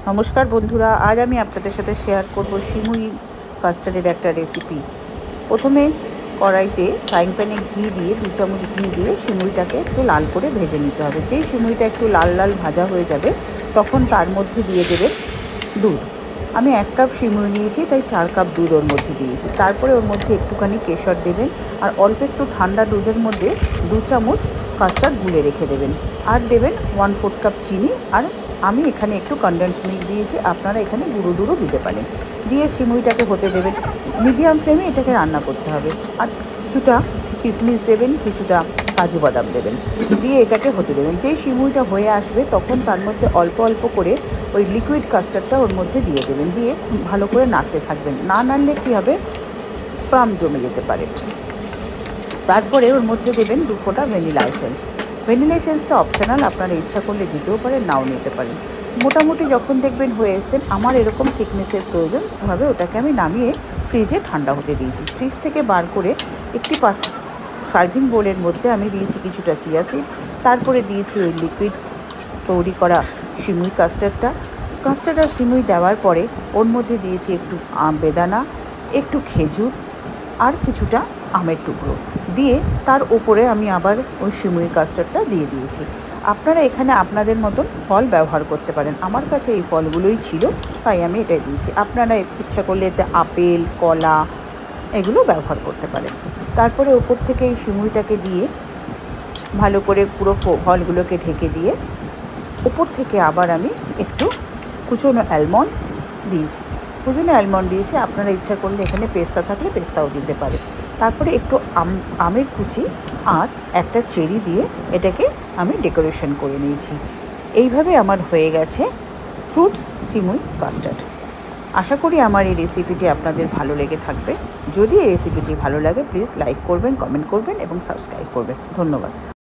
नमस्कार बंधुरा आज आमी आपनादेर साथे शेयर करब सिमुई कास्टार्डेर एक रेसिपि। प्रथमे कड़ाईते फ्राइंग पैने घी दिए 2 चामच घी दिए सिमुईटाके एकटु लाल करे भेजे निते हबे। जेई सिमुईटा एकटु लाल लाल भाजा हो जाबे तखन तार मध्य दिए देबेन दूध। आमी 1 कप सिमुई निয়েছি তাই 4 কাপ दूध ওর মধ্যে দিয়েছি। তারপরে ওর মধ্যে একটুখানি কেশর দেবেন আর অল্প একটু ঠান্ডা দুধের মধ্যে 2 চামচ কাস্টার্ড গুলে রেখে দেবেন আর দেবেন 1/4 কাপ চিনি আর আমি এখানে একটু কনডেন্স মিল্ক দিয়েছি, আপনারা এখানে গুঁড়ো দুধও দিতে পারেন। দিয়ে সিমুইটাকে হতে দেবেন, মিডিয়াম ফ্লেমে এটাকে রান্না করতে হবে। আর কিছুটা কিশমিশ দেবেন, কিছুটা কাজু বাদাম দেবেন, দিয়ে এটাকে হতে দেবেন। যেই সিমুইটা হয়ে আসবে তখন তার মধ্যে অল্প অল্প করে ওই লিকুইড কাস্টার্ডটা ওর মধ্যে দিয়ে দেবেন, দিয়ে খুব ভালো করে নাড়তে থাকবেন। না নাড়লে কী হবে, পাম জমে যেতে পারে। তারপরে ওর মধ্যে দেবেন 2 ফোঁটা ভ্যানিলা এসেন্স। ভ্যানিলা এসেন্সটা অপশনাল, আপনারা ইচ্ছা করলে দিতেও পারেন, নাও নিতে পারেন। মোটামুটি যখন দেখবেন হয়ে এসেছেন, আমার এরকম থিকনেসের প্রয়োজন ভাবে ওটাকে আমি নামিয়ে ফ্রিজে ঠান্ডা হতে দিয়েছি। ফ্রিজ থেকে বার করে একটি সার্ভিং বোলের মধ্যে আমি দিয়েছি কিছুটা চিয়া সিড, তারপরে দিয়েছি ওই লিকুইড তৈরি করা সিমুই কাস্টার্ড আর সিমুই দেওয়ার পরে ওর মধ্যে দিয়েছি একটু বেদানা, একটু খেজুর আর কিছুটা আমের টুকরো দিয়ে তার উপরে আমি আবার ওই সিমুই কাস্টার্ডটা দিয়ে দিয়েছি। আপনারা এখানে আপনাদের মতন ফল ব্যবহার করতে পারেন, আমার কাছে এই ফলগুলোই ছিল তাই আমি এটাই দিয়েছি। আপনারা ইচ্ছা করলে এতে আপেল, কলা এগুলো ব্যবহার করতে পারেন। তারপরে উপর থেকে এই সিমুইটাকে দিয়ে ভালো করে পুরো ফলগুলোকে ঢেকে দিয়ে উপর থেকে আবার আমি একটু কুচনো অ্যালমন্ড দিয়েছি। আপনারা ইচ্ছা করলে এখানে পেস্তা থাকলে পেস্তাও দিতে পারে। তারপরে একটু আমের কুচি আর একটা চেরি দিয়ে এটাকে আমি ডেকোরেশন করে নিয়েছি। এইভাবে আমার হয়ে গেছে ফ্রুটস সিমুই কাস্টার্ড। আশা করি আমার এই রেসিপিটি আপনাদের ভালো লেগে থাকবে। যদি এই রেসিপিটি ভালো লাগে প্লিজ লাইক করবেন, কমেন্ট করবেন এবং সাবস্ক্রাইব করবেন। ধন্যবাদ।